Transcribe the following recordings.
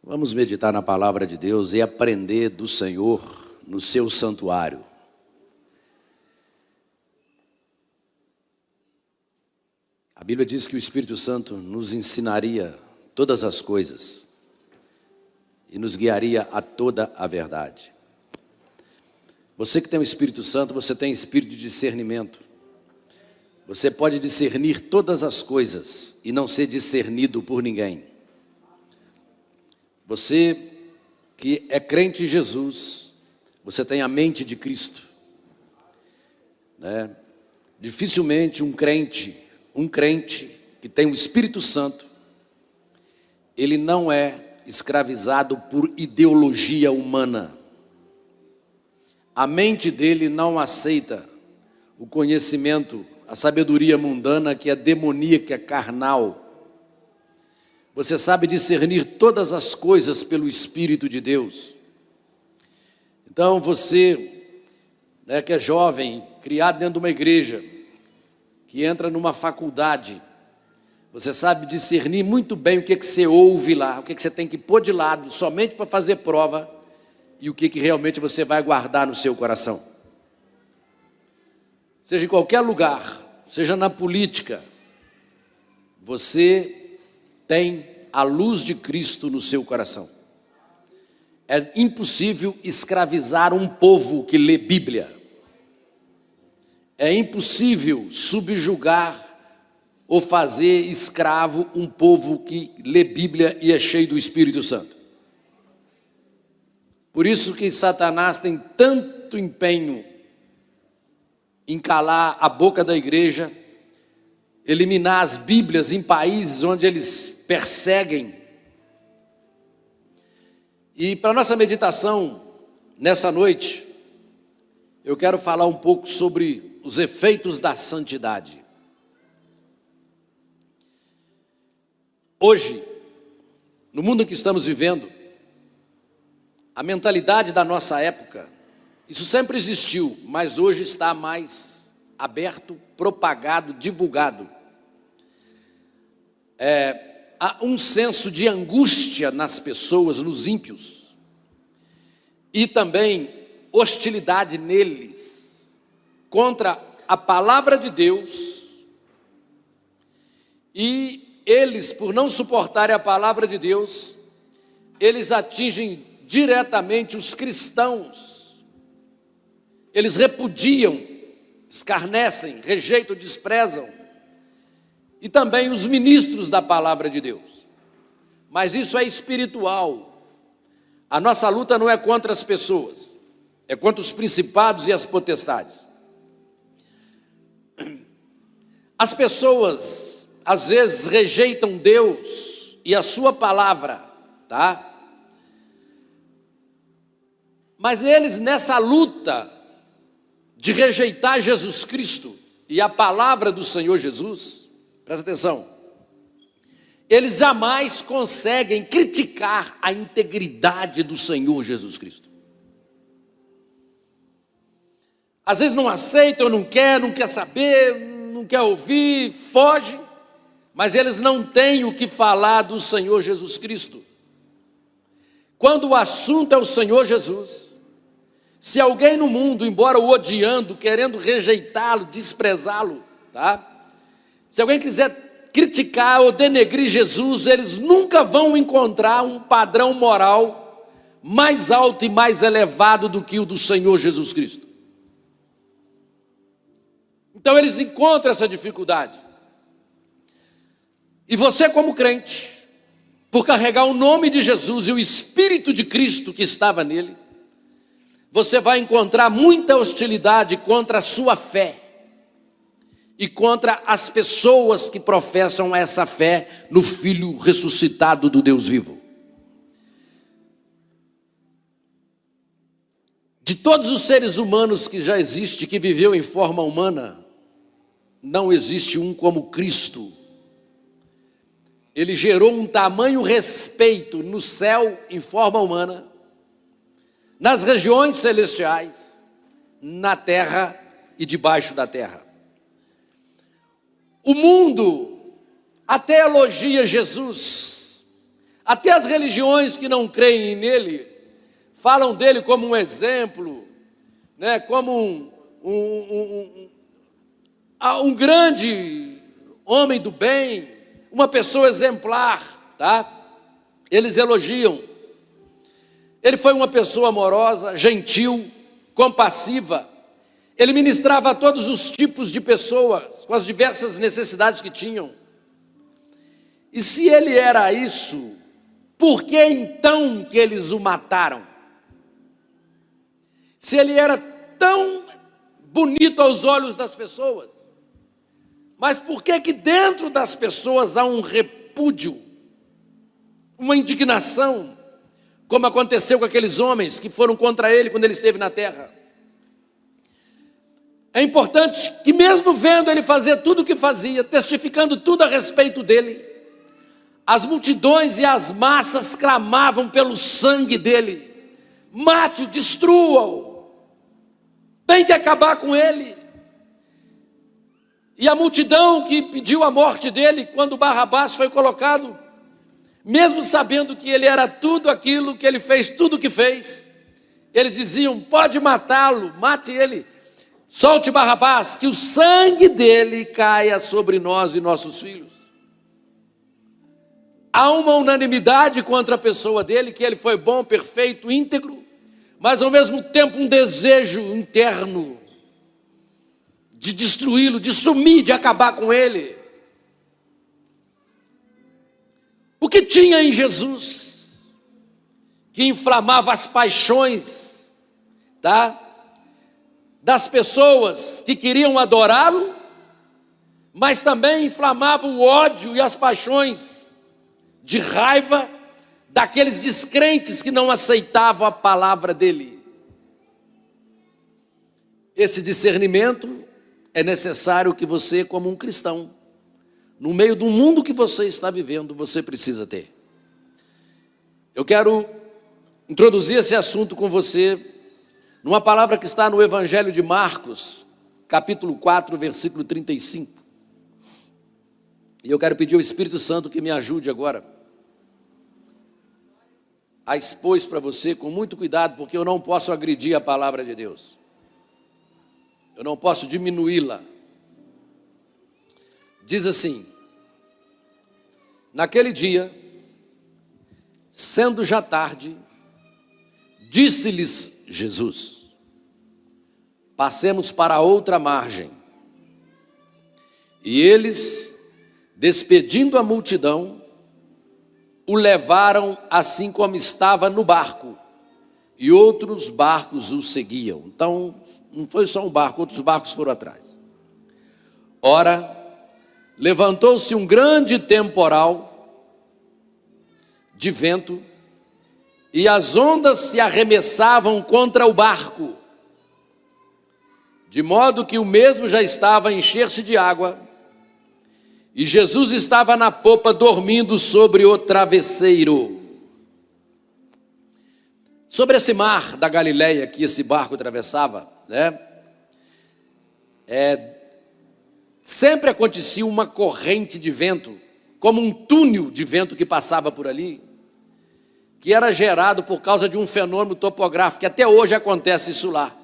Vamos meditar na palavra de Deus e aprender do Senhor no seu santuário. A Bíblia diz que o Espírito Santo nos ensinaria todas as coisas e nos guiaria a toda a verdade. Você que tem o Espírito Santo, você tem espírito de discernimento. Você pode discernir todas as coisas e não ser discernido por ninguém. Você que é crente em Jesus, você tem a mente de Cristo, né? Dificilmente um crente que tem o Espírito Santo, ele não é escravizado por ideologia humana. A mente dele não aceita o conhecimento, a sabedoria mundana que é demoníaca, carnal. Você sabe discernir todas as coisas pelo Espírito de Deus. Então você, que é jovem, criado dentro de uma igreja, que entra numa faculdade, você sabe discernir muito bem o que você ouve lá, o que você tem que pôr de lado somente para fazer prova e o que realmente você vai guardar no seu coração. Seja em qualquer lugar, seja na política, você tem a luz de Cristo no seu coração. É impossível escravizar um povo que lê Bíblia. É impossível subjugar ou fazer escravo um povo que lê Bíblia e é cheio do Espírito Santo. Por isso que Satanás tem tanto empenho em calar a boca da igreja, eliminar as Bíblias em países onde eles perseguem. E para nossa meditação nessa noite, eu quero falar um pouco sobre os efeitos da santidade. Hoje, no mundo em que estamos vivendo, a mentalidade da nossa época, isso sempre existiu, mas hoje está mais aberto, propagado, divulgado. Há um senso de angústia nas pessoas, nos ímpios, e também hostilidade neles contra a palavra de Deus, e eles, por não suportarem a palavra de Deus, eles atingem diretamente os cristãos. Eles repudiam, escarnecem, rejeitam, desprezam, e também os ministros da palavra de Deus. Mas isso é espiritual. A nossa luta não é contra as pessoas, é contra os principados e as potestades. As pessoas, às vezes, rejeitam Deus e a sua palavra, tá? Mas eles, nessa luta de rejeitar Jesus Cristo e a palavra do Senhor Jesus, presta atenção, eles jamais conseguem criticar a integridade do Senhor Jesus Cristo. Às vezes não aceitam, não quer saber, não quer ouvir, foge, mas eles não têm o que falar do Senhor Jesus Cristo. Quando o assunto é o Senhor Jesus, se alguém no mundo, embora o odiando, querendo rejeitá-lo, desprezá-lo, tá? Se alguém quiser criticar ou denegrir Jesus, eles nunca vão encontrar um padrão moral mais alto e mais elevado do que o do Senhor Jesus Cristo. Então eles encontram essa dificuldade. E você, como crente, por carregar o nome de Jesus e o Espírito de Cristo que estava nele, você vai encontrar muita hostilidade contra a sua fé e contra as pessoas que professam essa fé no Filho ressuscitado do Deus vivo. De todos os seres humanos que já existem, que viveu em forma humana, não existe um como Cristo. Ele gerou um tamanho respeito no céu em forma humana, nas regiões celestiais, na terra e debaixo da terra. O mundo até elogia Jesus, Até as religiões que não creem nele falam dele como um exemplo, né? Como um grande homem do bem, uma pessoa exemplar, tá? Eles elogiam. Ele foi uma pessoa amorosa, gentil, compassiva. Ele ministrava a todos os tipos de pessoas, com as diversas necessidades que tinham. E se ele era isso, por que então que eles o mataram? Se ele era tão bonito aos olhos das pessoas, mas por que que dentro das pessoas há um repúdio, uma indignação, como aconteceu com aqueles homens que foram contra ele quando ele esteve na terra? É importante que mesmo vendo ele fazer tudo o que fazia, testificando tudo a respeito dele, as multidões e as massas clamavam pelo sangue dele. Mate-o, destrua-o, tem que acabar com ele. E a multidão que pediu a morte dele, quando Barrabás foi colocado, mesmo sabendo que ele era tudo aquilo, que ele fez tudo o que fez, eles diziam: pode matá-lo, mate ele, solte Barrabás, que o sangue dele caia sobre nós e nossos filhos. Há uma unanimidade contra a pessoa dele, que ele foi bom, perfeito, íntegro, mas ao mesmo tempo um desejo interno de destruí-lo, de sumir, de acabar com ele. O que tinha em Jesus que inflamava as paixões, tá? Das pessoas que queriam adorá-lo, mas também inflamava o ódio e as paixões de raiva daqueles descrentes que não aceitavam a palavra dele. Esse discernimento é necessário que você, como um cristão, no meio do mundo que você está vivendo, você precisa ter. Eu quero introduzir esse assunto com você numa palavra que está no Evangelho de Marcos, capítulo 4, versículo 35. E eu quero pedir ao Espírito Santo que me ajude agora a expor isso para você com muito cuidado, porque eu não posso agredir a palavra de Deus. Eu não posso diminuí-la. Diz assim: naquele dia, sendo já tarde, disse-lhes Jesus: passemos para outra margem. E eles, despedindo a multidão, o levaram assim como estava no barco, e outros barcos o seguiam. Então, não foi só um barco, outros barcos foram atrás. Ora, levantou-se um grande temporal de vento, e as ondas se arremessavam contra o barco, de modo que o mesmo já estava a encher-se de água, e Jesus estava na popa dormindo sobre o travesseiro. Sobre esse mar da Galileia que esse barco atravessava, né? Sempre acontecia uma corrente de vento, como um túnel de vento que passava por ali, que era gerado por causa de um fenômeno topográfico, que até hoje acontece isso lá.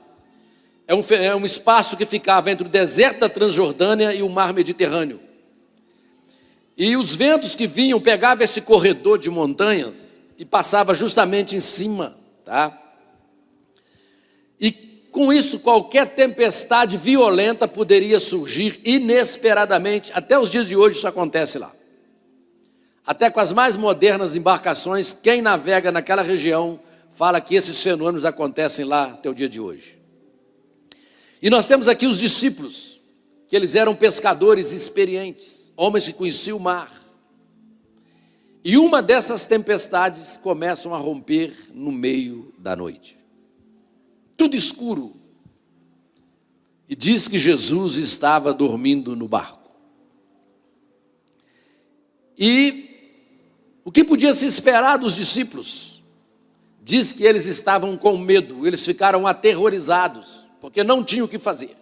É um espaço que ficava entre o deserto da Transjordânia e o mar Mediterrâneo. E os ventos que vinham pegavam esse corredor de montanhas e passavam justamente em cima, tá? E com isso qualquer tempestade violenta poderia surgir inesperadamente. Até os dias de hoje isso acontece lá. Até com as mais modernas embarcações, quem navega naquela região fala que esses fenômenos acontecem lá até o dia de hoje. E nós temos aqui os discípulos, que eles eram pescadores experientes, homens que conheciam o mar. E uma dessas tempestades começam a romper no meio da noite. Tudo escuro. E diz que Jesus estava dormindo no barco. E o que podia se esperar dos discípulos? Diz que eles estavam com medo, eles ficaram aterrorizados, porque não tinham o que fazer.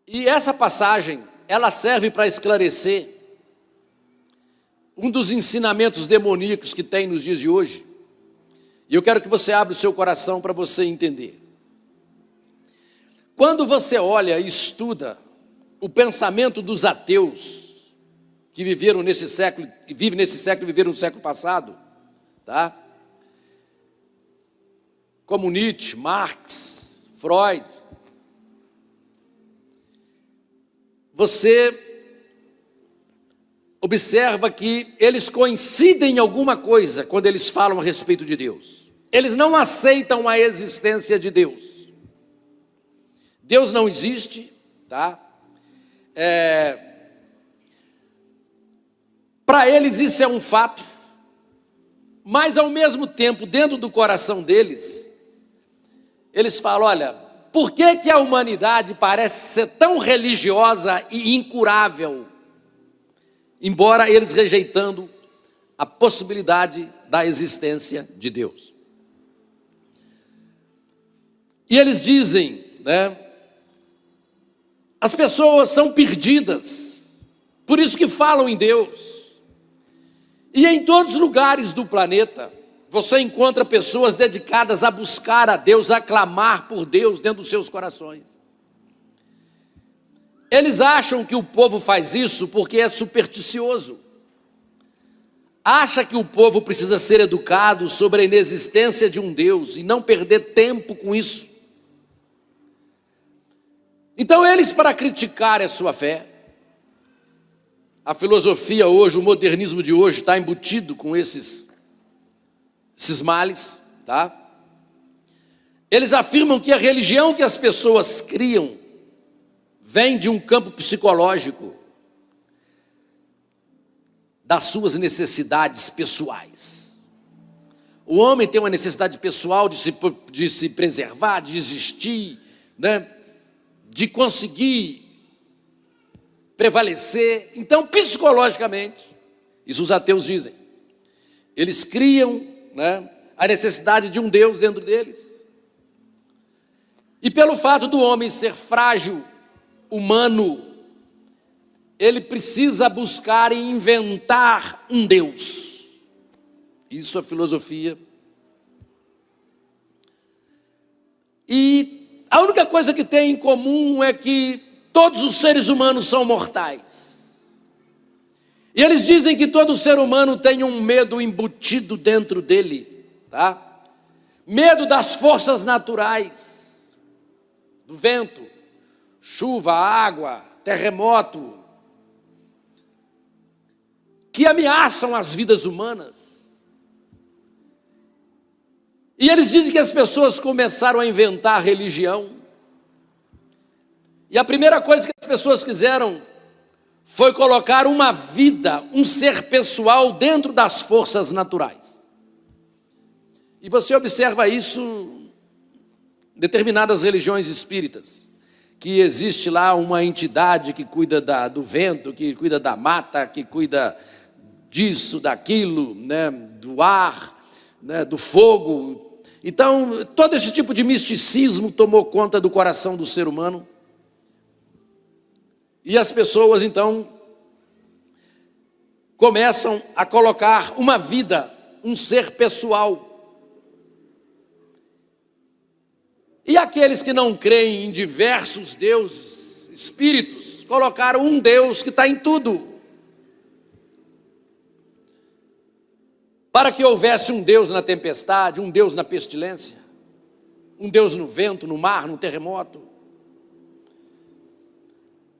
E essa passagem, ela serve para esclarecer um dos ensinamentos demoníacos que tem nos dias de hoje. E eu quero que você abra o seu coração para você entender. Quando você olha e estuda o pensamento dos ateus que viveram nesse século, vivem nesse século e viveram no século passado, tá? Como Nietzsche, Marx, Freud, você observa que eles coincidem em alguma coisa quando eles falam a respeito de Deus. Eles não aceitam a existência de Deus. Deus não existe, tá? Para eles isso é um fato, mas ao mesmo tempo, dentro do coração deles, eles falam, olha, por que que a humanidade parece ser tão religiosa e incurável? Embora eles rejeitando a possibilidade da existência de Deus. E eles dizem, né? As pessoas são perdidas, por isso que falam em Deus. E em todos os lugares do planeta, você encontra pessoas dedicadas a buscar a Deus, a clamar por Deus dentro dos seus corações. Eles acham que o povo faz isso porque é supersticioso. Acha que o povo precisa ser educado sobre a inexistência de um Deus e não perder tempo com isso. Então eles, para criticar a sua fé, a filosofia hoje, o modernismo de hoje está embutido com esses males, tá? Eles afirmam que a religião que as pessoas criam vem de um campo psicológico, das suas necessidades pessoais. O homem tem uma necessidade pessoal de se preservar, de existir, né? De conseguir prevalecer. Então, psicologicamente, isso os ateus dizem, eles criam, né, a necessidade de um Deus dentro deles. E pelo fato do homem ser frágil, humano, ele precisa buscar e inventar um Deus. Isso é filosofia. E a única coisa que tem em comum é que todos os seres humanos são mortais. E eles dizem que todo ser humano tem um medo embutido dentro dele, tá? Medo das forças naturais, do vento, chuva, água, terremoto, que ameaçam as vidas humanas. E eles dizem que as pessoas começaram a inventar religião. E a primeira coisa que as pessoas quiseram foi colocar uma vida, um ser pessoal dentro das forças naturais. E você observa isso em determinadas religiões espíritas, que existe lá uma entidade que cuida do vento, que cuida da mata, que cuida disso, daquilo, né, do ar, né, do fogo. Então, todo esse tipo de misticismo tomou conta do coração do ser humano. E as pessoas, então, começam a colocar uma vida, um ser pessoal. E aqueles que não creem em diversos deuses, espíritos, colocaram um Deus que está em tudo. Para que houvesse um Deus na tempestade, um Deus na pestilência, um Deus no vento, no mar, no terremoto.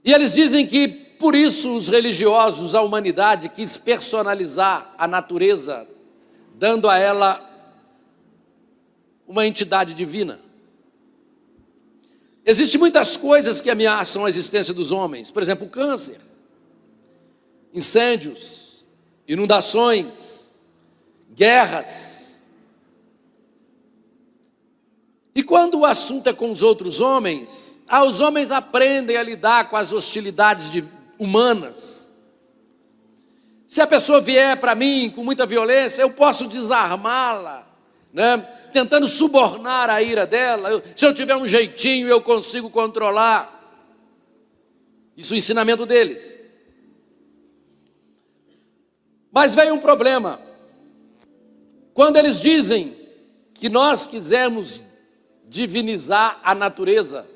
E eles dizem que, por isso, os religiosos, a humanidade, quis personalizar a natureza, dando a ela uma entidade divina. Existem muitas coisas que ameaçam a existência dos homens. Por exemplo, o câncer, incêndios, inundações, guerras. E quando o assunto é com os outros homens, os homens aprendem a lidar com as hostilidades humanas. Se a pessoa vier para mim com muita violência, eu posso desarmá-la, né? Tentando subornar a ira dela. Se eu tiver um jeitinho, eu consigo controlar. Isso é o ensinamento deles. Mas veio um problema. Quando eles dizem que nós quisermos divinizar a natureza,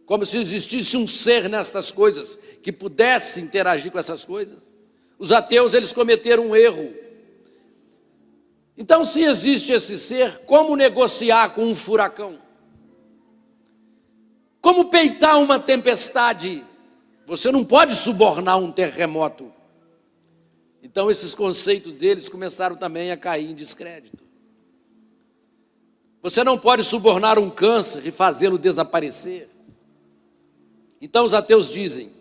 como se existisse um ser nestas coisas que pudesse interagir com essas coisas, os ateus, eles cometeram um erro. Então, se existe esse ser, como negociar com um furacão? Como peitar uma tempestade? Você não pode subornar um terremoto. Então, esses conceitos deles começaram também a cair em descrédito. Você não pode subornar um câncer e fazê-lo desaparecer. Então, os ateus dizem,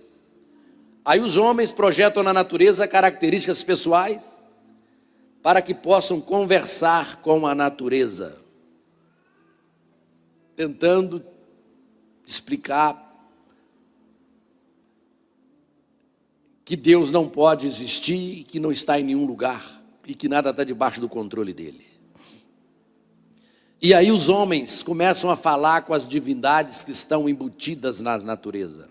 aí os homens projetam na natureza características pessoais para que possam conversar com a natureza, tentando explicar que Deus não pode existir e que não está em nenhum lugar e que nada está debaixo do controle dele. E aí os homens começam a falar com as divindades que estão embutidas na natureza.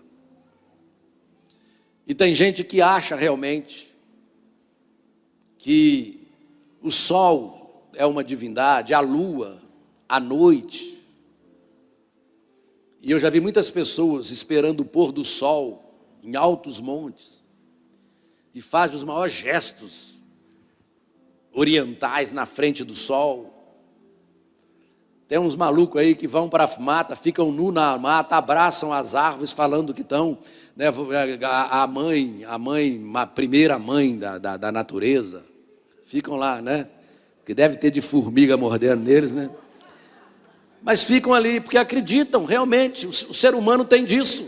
E tem gente que acha realmente que o sol é uma divindade, a lua, a noite. E eu já vi muitas pessoas esperando o pôr do sol em altos montes e fazem os maiores gestos orientais na frente do sol. Tem uns malucos aí que vão para a mata, ficam nu na mata, abraçam as árvores falando que estão, né, a primeira mãe da natureza. Ficam lá, né? Que deve ter de formiga mordendo neles, né? Mas ficam ali porque acreditam, realmente, o ser humano tem disso.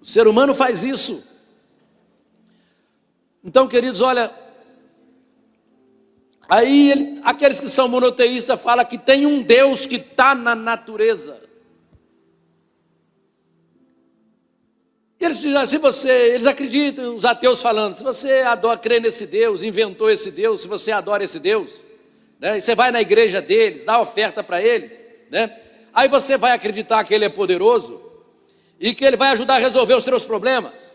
O ser humano faz isso. Então, queridos, olha, aí aqueles que são monoteístas falam que tem um Deus que está na natureza. E eles dizem, eles acreditam, os ateus falando, se você crê nesse Deus, inventou esse Deus, se você adora esse Deus, né, e você vai na igreja deles, dá oferta para eles, né, aí você vai acreditar que ele é poderoso e que ele vai ajudar a resolver os seus problemas,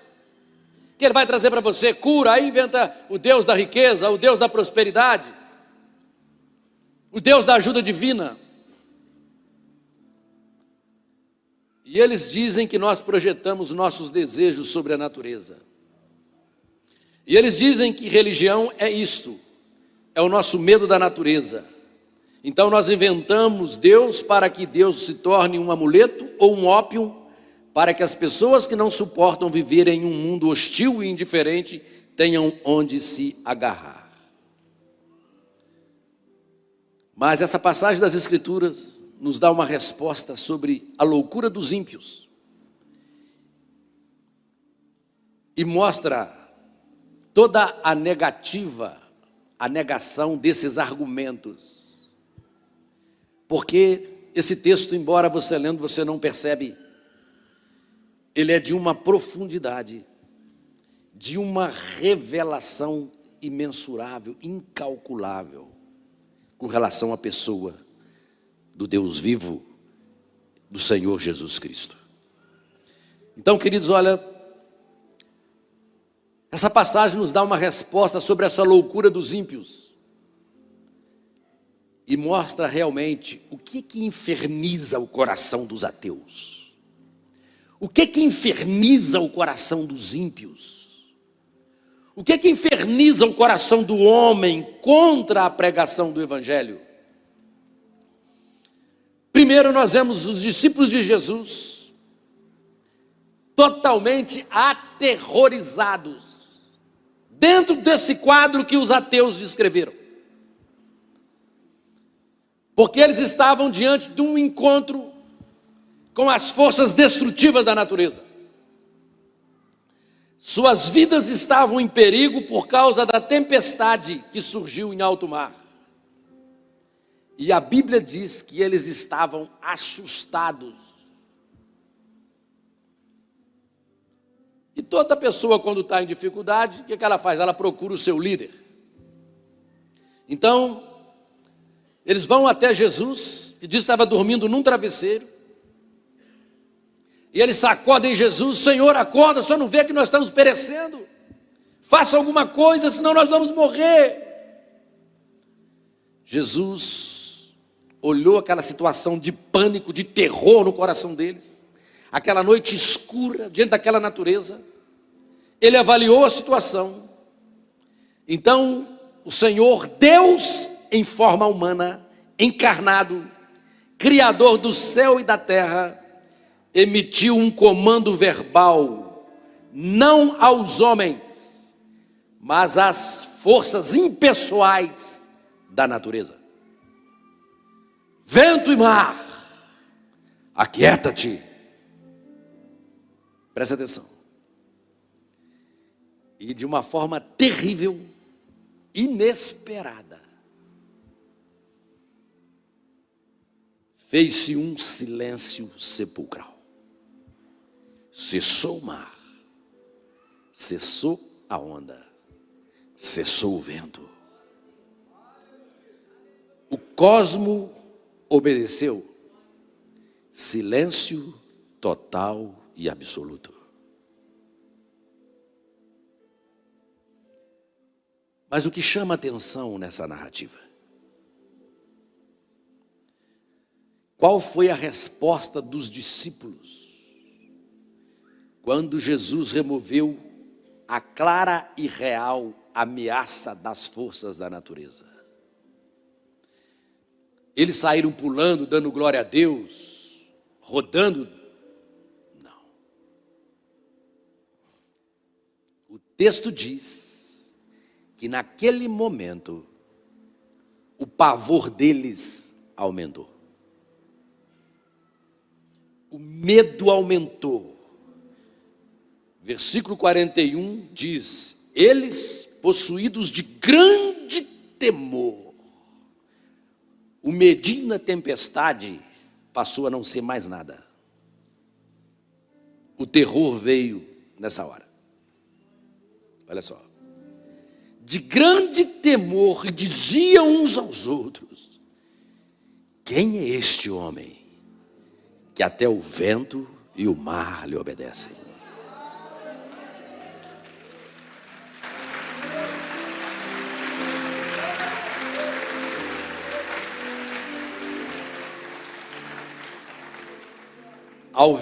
que ele vai trazer para você cura. Aí inventa o Deus da riqueza, o Deus da prosperidade, o Deus da ajuda divina. E eles dizem que nós projetamos nossos desejos sobre a natureza. E eles dizem que religião é isto, é o nosso medo da natureza. Então nós inventamos Deus para que Deus se torne um amuleto ou um ópio, para que as pessoas que não suportam viver em um mundo hostil e indiferente tenham onde se agarrar. Mas essa passagem das Escrituras nos dá uma resposta sobre a loucura dos ímpios e mostra toda a negação desses argumentos. Porque esse texto, embora você lendo, você não percebe, ele é de uma profundidade, de uma revelação imensurável, incalculável, com relação à pessoa do Deus vivo, do Senhor Jesus Cristo. Então, queridos, olha, essa passagem nos dá uma resposta sobre essa loucura dos ímpios e mostra realmente o que inferniza o coração dos ateus, o que inferniza o coração dos ímpios, o que inferniza o coração do homem contra a pregação do Evangelho. Primeiro, nós vemos os discípulos de Jesus totalmente aterrorizados dentro desse quadro que os ateus descreveram. Porque eles estavam diante de um encontro com as forças destrutivas da natureza. Suas vidas estavam em perigo por causa da tempestade que surgiu em alto mar. E a Bíblia diz que eles estavam assustados. E toda pessoa, quando está em dificuldade, o que ela faz? Ela procura o seu líder. Então, eles vão até Jesus, que diz que estava dormindo num travesseiro. E eles sacodem Jesus: Senhor, acorda, o senhor não vê que nós estamos perecendo? Faça alguma coisa, senão nós vamos morrer. Jesus olhou aquela situação de pânico, de terror no coração deles, aquela noite escura, diante daquela natureza. Ele avaliou a situação. Então, o Senhor, Deus em forma humana, encarnado, Criador do céu e da terra, emitiu um comando verbal, não aos homens, mas às forças impessoais da natureza. Vento e mar, aquieta-te. Presta atenção. E de uma forma terrível, inesperada, fez-se um silêncio sepulcral. Cessou o mar, cessou a onda, cessou o vento. O cosmo obedeceu. Silêncio total e absoluto. Mas o que chama atenção nessa narrativa? Qual foi a resposta dos discípulos quando Jesus removeu a clara e real ameaça das forças da natureza? Eles saíram pulando, dando glória a Deus, rodando? Não. O texto diz que naquele momento o pavor deles aumentou. O medo aumentou. Versículo 41 diz: eles, possuídos de grande temor, o medir na tempestade passou a não ser mais nada. O terror veio nessa hora. Olha só. De grande temor diziam uns aos outros: quem é este homem que até o vento e o mar lhe obedecem?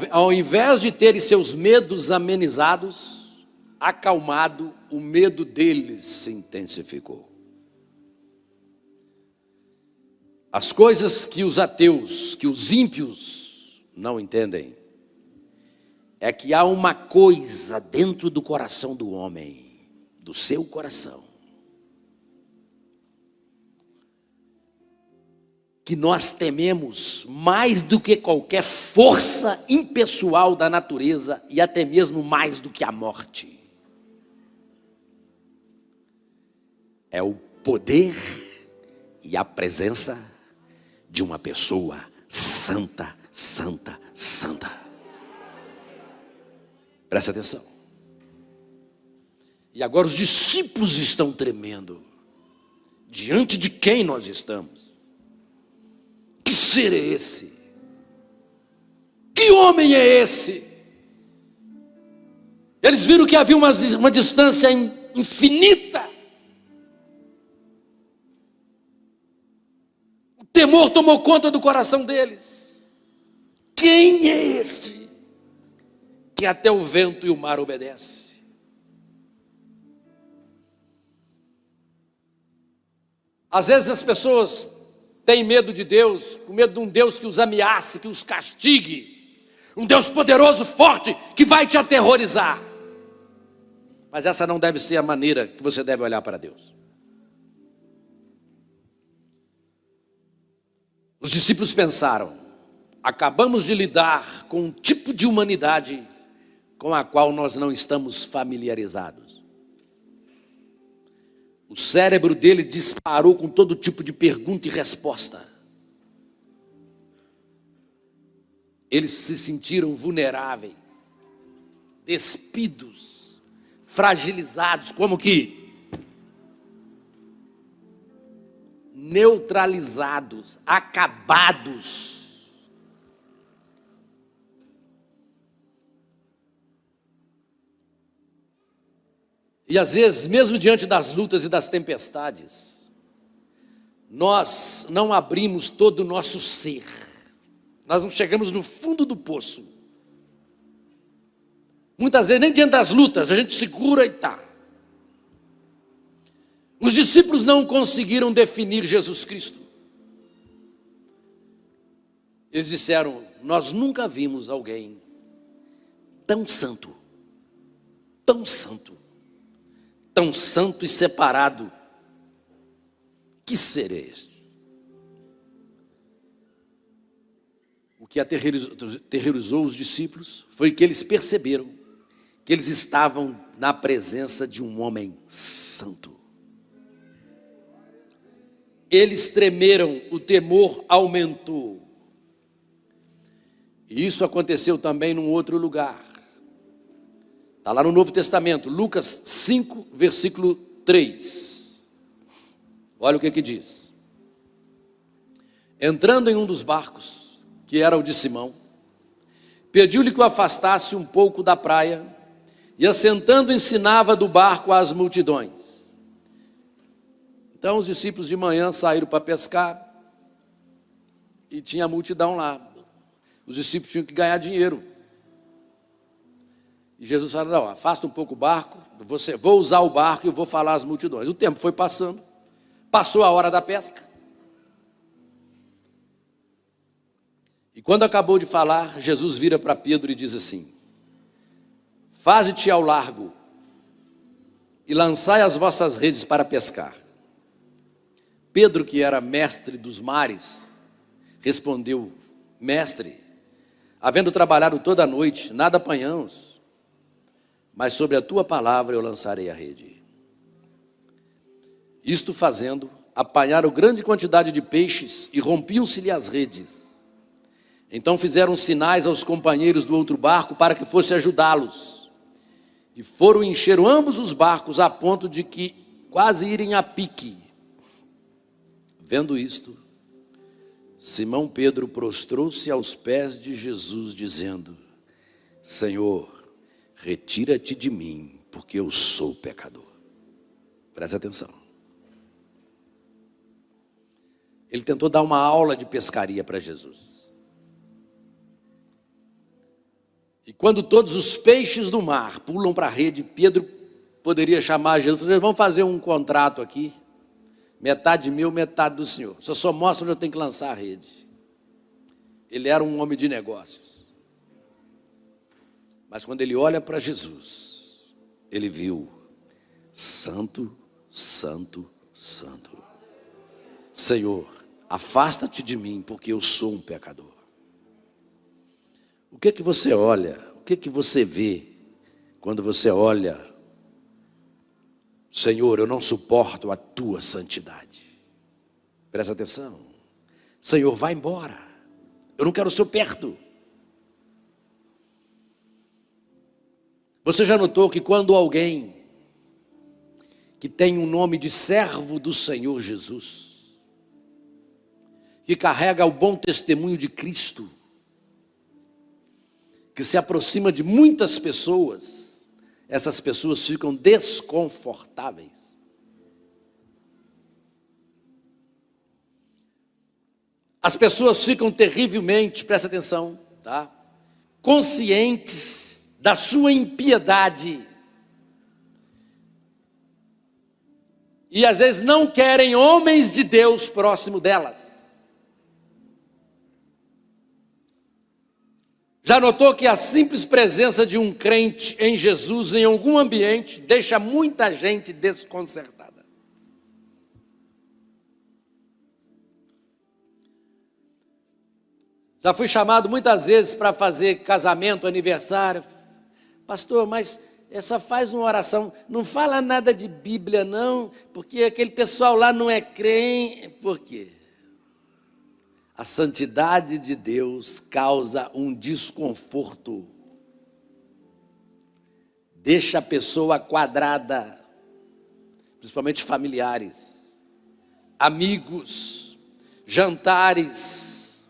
Ao invés de terem seus medos amenizados, acalmado, o medo deles se intensificou. As coisas que os ateus, que os ímpios não entendem, é que há uma coisa dentro do coração do homem, do seu coração, que nós tememos mais do que qualquer força impessoal da natureza e até mesmo mais do que a morte. É o poder e a presença de uma pessoa santa, santa, santa. Presta atenção. E agora os discípulos estão tremendo. Diante de quem nós estamos? Que ser é esse? Que homem é esse? Eles viram que havia uma distância infinita. O temor tomou conta do coração deles. Quem é este que até o vento e o mar obedece? Às vezes as pessoas têm medo de Deus, com medo de um Deus que os ameace, que os castigue, um Deus poderoso, forte, que vai te aterrorizar. Mas essa não deve ser a maneira que você deve olhar para Deus. Os discípulos pensaram: acabamos de lidar com um tipo de humanidade com a qual nós não estamos familiarizados. O cérebro dele disparou com todo tipo de pergunta e resposta. Eles se sentiram vulneráveis, despidos, fragilizados, como que neutralizados, acabados. E às vezes, mesmo diante das lutas e das tempestades, nós não abrimos todo o nosso ser. Nós não chegamos no fundo do poço. Muitas vezes, nem diante das lutas, a gente segura e está. Os discípulos não conseguiram definir Jesus Cristo. Eles disseram: nós nunca vimos alguém tão santo, tão santo, tão santo e separado. Que ser é este? O que aterrorizou os discípulos foi que eles perceberam que eles estavam na presença de um homem santo. Eles tremeram, o temor aumentou. E isso aconteceu também num outro lugar. Está lá no Novo Testamento, Lucas 5, versículo 3. Olha o que diz. Entrando em um dos barcos, que era o de Simão, pediu-lhe que o afastasse um pouco da praia, e assentando ensinava do barco às multidões. Então os discípulos de manhã saíram para pescar, e tinha a multidão lá. Os discípulos tinham que ganhar dinheiro. E Jesus falou: não, afasta um pouco o barco, vou usar o barco e eu vou falar às multidões. O tempo foi passando, passou a hora da pesca. E quando acabou de falar, Jesus vira para Pedro e diz assim: faze-te ao largo e lançai as vossas redes para pescar. Pedro, que era mestre dos mares, respondeu: mestre, havendo trabalhado toda a noite, nada apanhamos, mas sobre a tua palavra eu lançarei a rede. Isto fazendo, apanharam grande quantidade de peixes e rompiam-se-lhe as redes. Então fizeram sinais aos companheiros do outro barco para que fosse ajudá-los. E foram encher ambos os barcos a ponto de que quase irem a pique. Vendo isto, Simão Pedro prostrou-se aos pés de Jesus, dizendo: Senhor, retira-te de mim, porque eu sou pecador. Preste atenção. Ele tentou dar uma aula de pescaria para Jesus. E quando todos os peixes do mar pulam para a rede, Pedro poderia chamar Jesus e dizer: vamos fazer um contrato aqui, metade meu, metade do senhor. Só mostra onde eu tenho que lançar a rede. Ele era um homem de negócios. Mas quando ele olha para Jesus, ele viu: santo, santo, santo. Senhor, afasta-te de mim, porque eu sou um pecador. O que você olha? O que você vê quando você olha: Senhor, eu não suporto a tua santidade? Presta atenção. Senhor, vai embora. Eu não quero o Senhor perto. Você já notou que quando alguém que tem um nome de servo do Senhor Jesus, que carrega o bom testemunho de Cristo, que se aproxima de muitas pessoas, essas pessoas ficam desconfortáveis. As pessoas ficam terrivelmente, presta atenção, tá? Conscientes da sua impiedade. E às vezes não querem homens de Deus próximo delas. Já notou que a simples presença de um crente em Jesus em algum ambiente deixa muita gente desconcertada? Já fui chamado muitas vezes para fazer casamento, aniversário. Pastor, mas só faz uma oração, não fala nada de Bíblia não, porque aquele pessoal lá não é crente. Por quê? A santidade de Deus causa um desconforto. Deixa a pessoa quadrada, principalmente familiares, amigos, jantares,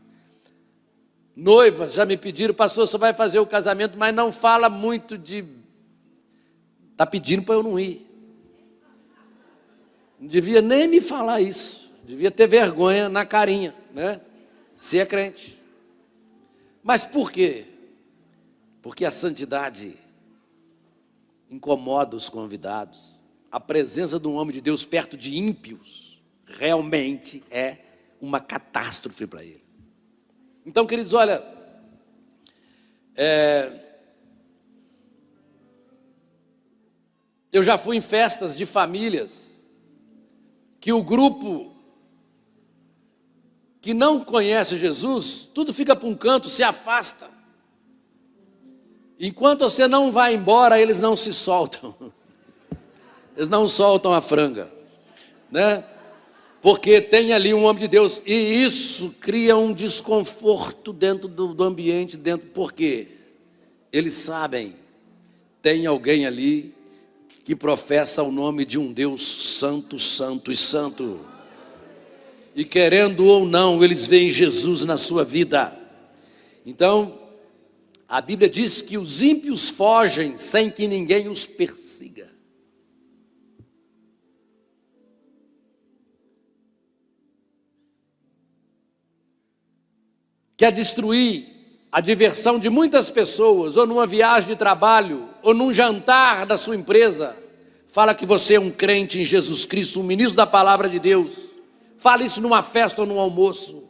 noivas. Já me pediram: pastor, você vai fazer o casamento, mas não fala muito de... Está pedindo para eu não ir. Não devia nem me falar isso. Devia ter vergonha na carinha, né? Se é crente. Mas por quê? Porque a santidade incomoda os convidados. A presença de um homem de Deus perto de ímpios realmente é uma catástrofe para eles. Então, queridos, olha, eu já fui em festas de famílias que o grupo que não conhece Jesus, tudo fica para um canto, se afasta. Enquanto você não vai embora, eles não se soltam. Eles não soltam a franga, né? Porque tem ali um homem de Deus, e isso cria um desconforto dentro do ambiente, porque eles sabem, tem alguém ali que professa o nome de um Deus santo, santo e santo. E querendo ou não, eles veem Jesus na sua vida. Então, a Bíblia diz que os ímpios fogem sem que ninguém os persiga. Quer destruir a diversão de muitas pessoas, ou numa viagem de trabalho, ou num jantar da sua empresa, fala que você é um crente em Jesus Cristo, um ministro da palavra de Deus, fala isso numa festa ou num almoço,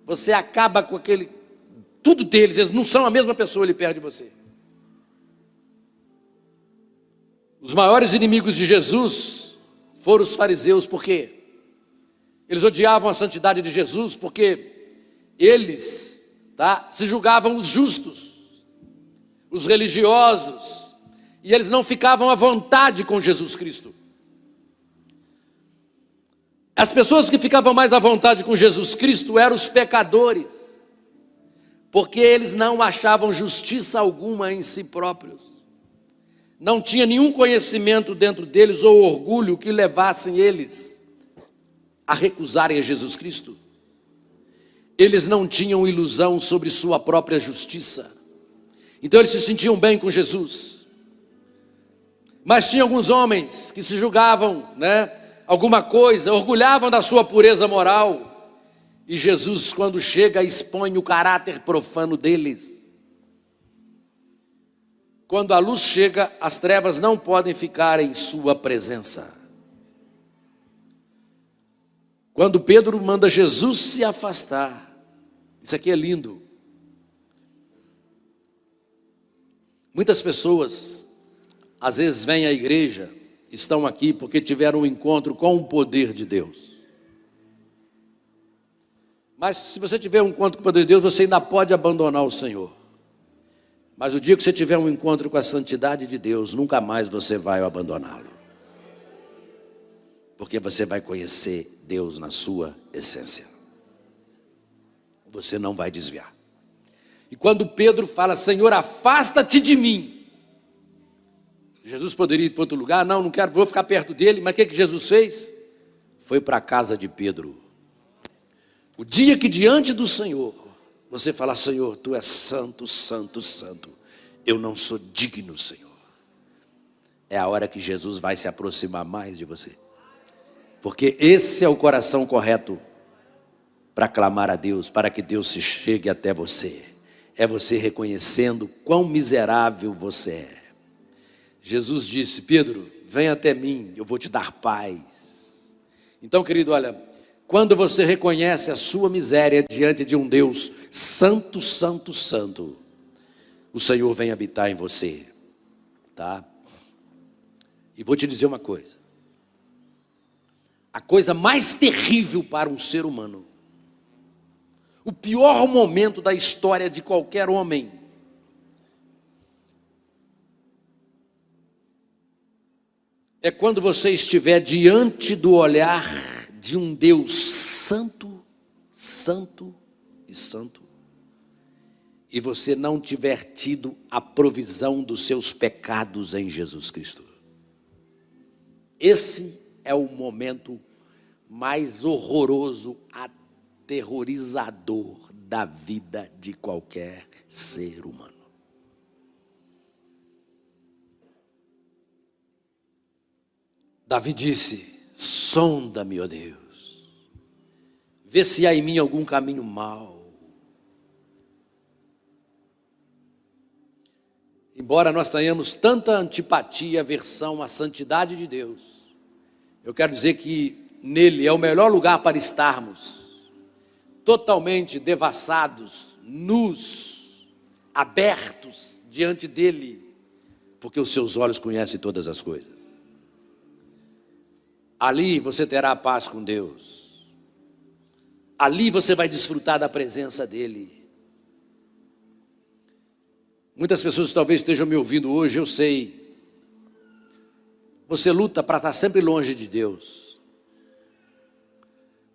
você acaba com tudo deles, eles não são a mesma pessoa ali perto de você. Os maiores inimigos de Jesus foram os fariseus, por quê? Eles odiavam a santidade de Jesus, porque eles se julgavam os justos, os religiosos, e eles não ficavam à vontade com Jesus Cristo. As pessoas que ficavam mais à vontade com Jesus Cristo eram os pecadores, porque eles não achavam justiça alguma em si próprios. Não tinha nenhum conhecimento dentro deles ou orgulho que levassem eles a recusarem a Jesus Cristo. Eles não tinham ilusão sobre sua própria justiça. Então eles se sentiam bem com Jesus. Mas tinha alguns homens que se julgavam, alguma coisa, orgulhavam da sua pureza moral. E Jesus, quando chega, expõe o caráter profano deles. Quando a luz chega, as trevas não podem ficar em sua presença. Quando Pedro manda Jesus se afastar, isso aqui é lindo. Muitas pessoas, às vezes vêm à igreja, estão aqui porque tiveram um encontro com o poder de Deus. Mas se você tiver um encontro com o poder de Deus, você ainda pode abandonar o Senhor. Mas o dia que você tiver um encontro com a santidade de Deus, nunca mais você vai abandoná-lo. Porque você vai conhecer Deus na sua essência. Você não vai desviar. E quando Pedro fala, Senhor, afasta-te de mim. Jesus poderia ir para outro lugar? Não quero, vou ficar perto dele. Mas o que Jesus fez? Foi para a casa de Pedro. O dia que diante do Senhor, você fala, Senhor, Tu és santo, santo, santo. Eu não sou digno, Senhor. É a hora que Jesus vai se aproximar mais de você. Porque esse é o coração correto para clamar a Deus, para que Deus se chegue até você. É você reconhecendo quão miserável você é. Jesus disse, Pedro, vem até mim, eu vou te dar paz. Então, querido, olha, quando você reconhece a sua miséria diante de um Deus santo, santo, santo, o Senhor vem habitar em você, tá? E vou te dizer uma coisa. A coisa mais terrível para um ser humano, o pior momento da história de qualquer homem, é quando você estiver diante do olhar de um Deus santo, santo e santo, e você não tiver tido a provisão dos seus pecados em Jesus Cristo. Esse é o momento mais horroroso, aterrorizador da vida de qualquer ser humano. Davi disse, Sonda-me, ó Deus, vê se há em mim algum caminho mau. Embora nós tenhamos tanta antipatia, aversão à santidade de Deus, eu quero dizer que nele é o melhor lugar para estarmos, totalmente devassados, nus, abertos diante dele, porque os seus olhos conhecem todas as coisas. Ali você terá a paz com Deus, ali você vai desfrutar da presença dele. Muitas pessoas talvez estejam me ouvindo hoje, eu sei. Você luta para estar sempre longe de Deus.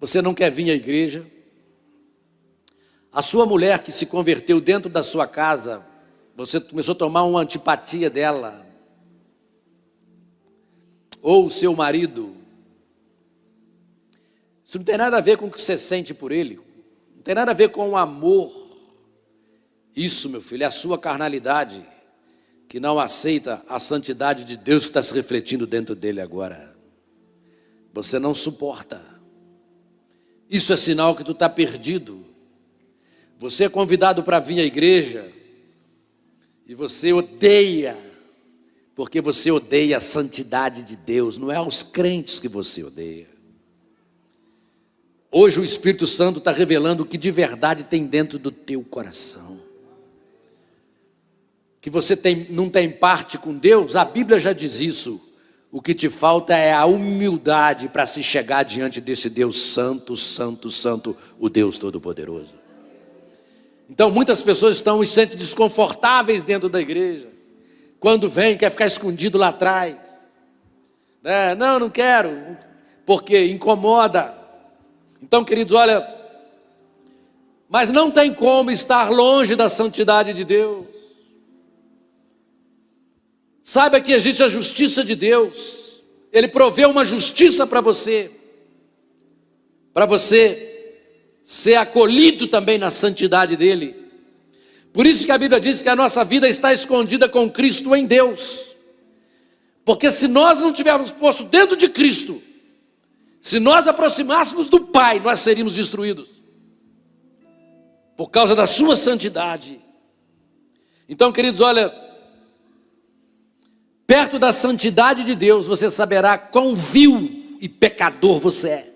Você não quer vir à igreja. A sua mulher que se converteu dentro da sua casa, você começou a tomar uma antipatia dela. Ou o seu marido. Isso não tem nada a ver com o que você sente por ele. Não tem nada a ver com o amor. Isso, meu filho, é a sua carnalidade que não aceita a santidade de Deus que está se refletindo dentro dele agora. Você não suporta. Isso é sinal que tu está perdido. Você é convidado para vir à igreja e você odeia, porque você odeia a santidade de Deus. Não é aos crentes que você odeia. Hoje o Espírito Santo está revelando o que de verdade tem dentro do teu coração. Que você não tem parte com Deus, a Bíblia já diz isso. O que te falta é a humildade para se chegar diante desse Deus santo, santo, santo, o Deus Todo-Poderoso. Então muitas pessoas se sentem desconfortáveis dentro da igreja. Quando vem, quer ficar escondido lá atrás. Não quero, porque incomoda. Então, queridos, olha, mas não tem como estar longe da santidade de Deus. Saiba que existe a justiça de Deus. Ele provê uma justiça para você ser acolhido também na santidade dele. Por isso que a Bíblia diz que a nossa vida está escondida com Cristo em Deus. Porque se nós não tivermos posto dentro de Cristo, se nós aproximássemos do Pai, nós seríamos destruídos por causa da sua santidade. Então, queridos, olha, perto da santidade de Deus, você saberá quão vil e pecador você é.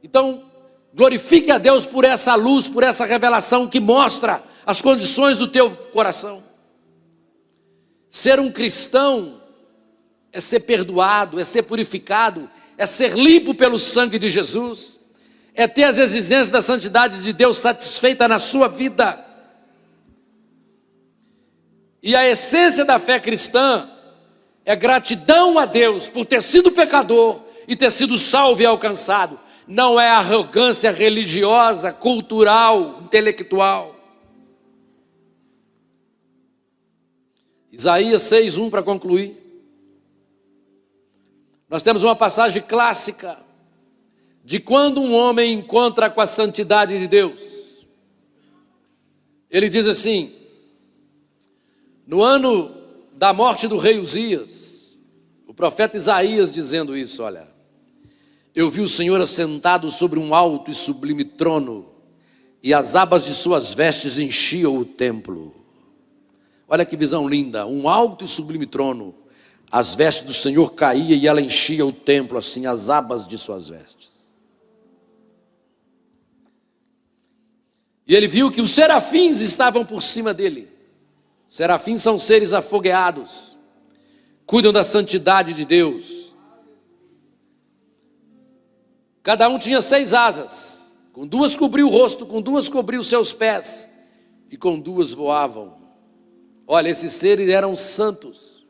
Então, glorifique a Deus por essa luz, por essa revelação que mostra as condições do teu coração. Ser um cristão é ser perdoado, é ser purificado, é ser limpo pelo sangue de Jesus, é ter as exigências da santidade de Deus satisfeita na sua vida. E a essência da fé cristã é gratidão a Deus por ter sido pecador e ter sido salvo e alcançado. Não é arrogância religiosa, cultural, intelectual. Isaías 6:1 para concluir. Nós temos uma passagem clássica de quando um homem encontra com a santidade de Deus. Ele diz assim: no ano da morte do rei Uzias, o profeta Isaías dizendo isso, olha: eu vi o Senhor assentado sobre um alto e sublime trono, e as abas de suas vestes enchiam o templo. Olha que visão linda, um alto e sublime trono, as vestes do Senhor caíam e ela enchia o templo, assim, as abas de suas vestes. E ele viu que os serafins estavam por cima dele. Serafins são seres afogueados, cuidam da santidade de Deus. Cada um tinha 6 asas, com 2 cobriu o rosto, com 2 cobriu os seus pés, e com 2 voavam. Olha, esses seres eram santos,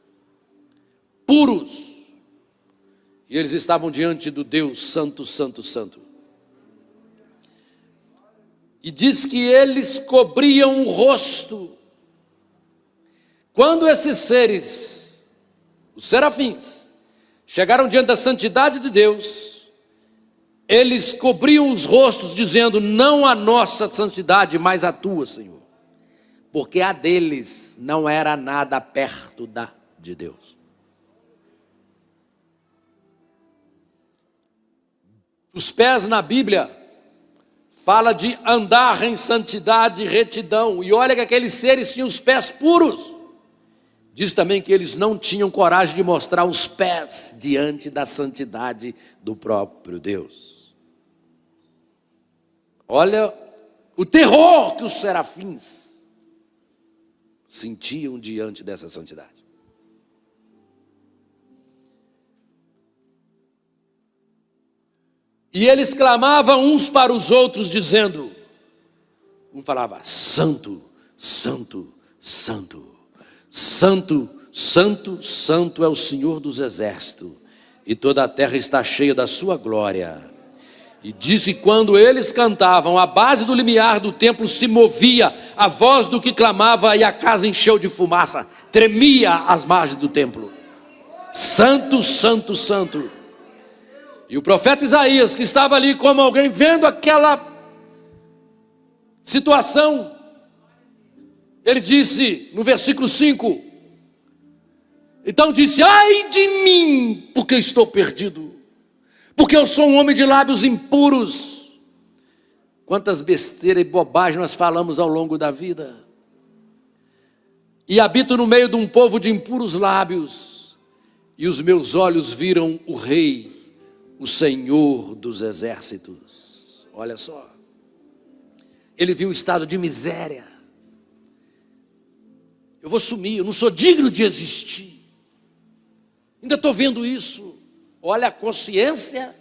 puros, e eles estavam diante do Deus santo, santo, santo. E diz que eles cobriam o rosto. Quando esses seres, os serafins, chegaram diante da santidade de Deus, eles cobriam os rostos dizendo: não a nossa santidade, mas a tua, Senhor. Porque a deles não era nada perto da de Deus. Os pés na Bíblia fala de andar em santidade e retidão. E olha que aqueles seres tinham os pés puros. Diz também que eles não tinham coragem de mostrar os pés diante da santidade do próprio Deus. Olha o terror que os serafins sentiam diante dessa santidade. E eles clamavam uns para os outros, dizendo, um falava, santo, santo, santo, santo, santo, santo é o Senhor dos exércitos, e toda a terra está cheia da sua glória. E disse que quando eles cantavam, a base do limiar do templo se movia, a voz do que clamava, e a casa encheu de fumaça, tremia as margens do templo. Santo, santo, santo. E o profeta Isaías, que estava ali como alguém vendo aquela situação, ele disse no versículo 5, então disse, ai de mim, porque estou perdido, porque eu sou um homem de lábios impuros. Quantas besteiras e bobagens nós falamos ao longo da vida, e habito no meio de um povo de impuros lábios, e os meus olhos viram o Rei, o Senhor dos exércitos. Olha só, ele viu o estado de miséria. Eu vou sumir, eu não sou digno de existir. Ainda estou vendo isso. Olha a consciência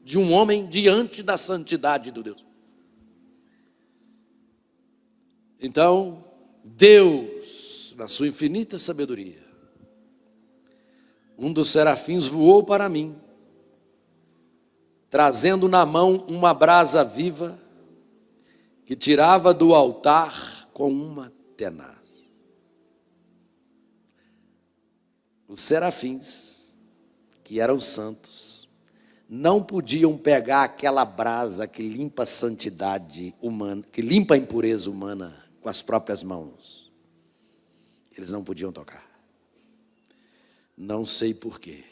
de um homem diante da santidade do Deus. Então, Deus, na sua infinita sabedoria, um dos serafins voou para mim, trazendo na mão uma brasa viva, que tirava do altar com uma tenaz. Os serafins, que eram santos, não podiam pegar aquela brasa que limpa a santidade humana, que limpa a impureza humana com as próprias mãos. Eles não podiam tocar. Não sei porquê.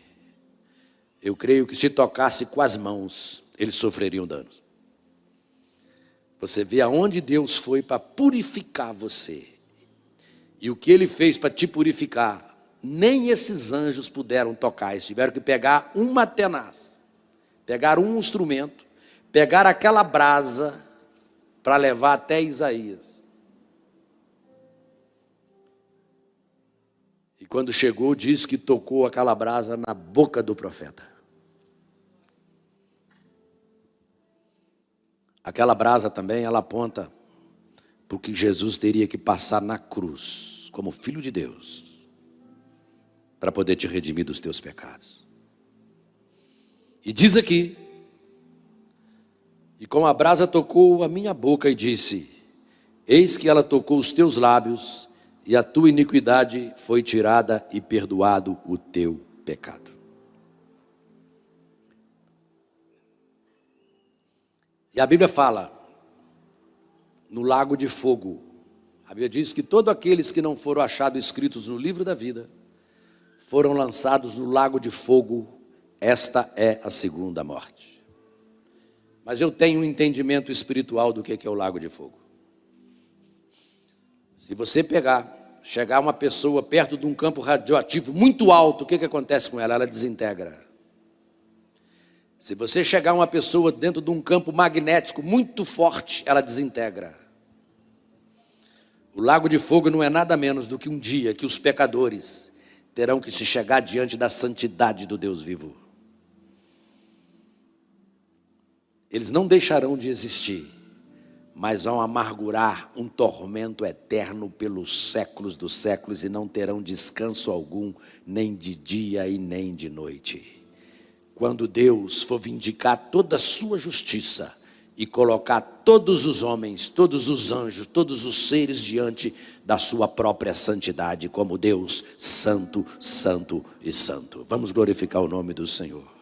Eu creio que se tocasse com as mãos, eles sofreriam danos. Você vê aonde Deus foi para purificar você. E o que Ele fez para te purificar, nem esses anjos puderam tocar. Eles tiveram que pegar uma tenaz, pegar um instrumento, pegar aquela brasa para levar até Isaías. E quando chegou, diz que tocou aquela brasa na boca do profeta. Aquela brasa também, ela aponta para o que Jesus teria que passar na cruz, como Filho de Deus, para poder te redimir dos teus pecados. E diz aqui, e com a brasa tocou a minha boca e disse, eis que ela tocou os teus lábios, e a tua iniquidade foi tirada e perdoado o teu pecado. E a Bíblia fala, no lago de fogo, a Bíblia diz que todos aqueles que não foram achados escritos no livro da vida, foram lançados no lago de fogo. Esta é a segunda morte. Mas eu tenho um entendimento espiritual do que é o lago de fogo. Se você chegar uma pessoa perto de um campo radioativo muito alto, o que acontece com ela? Ela desintegra. Se você chegar uma pessoa dentro de um campo magnético muito forte, ela desintegra. O lago de fogo não é nada menos do que um dia que os pecadores terão que se chegar diante da santidade do Deus vivo. Eles não deixarão de existir, mas vão amargurar um tormento eterno pelos séculos dos séculos e não terão descanso algum, nem de dia e nem de noite. Quando Deus for vindicar toda a sua justiça e colocar todos os homens, todos os anjos, todos os seres diante da sua própria santidade, como Deus santo, santo e santo. Vamos glorificar o nome do Senhor.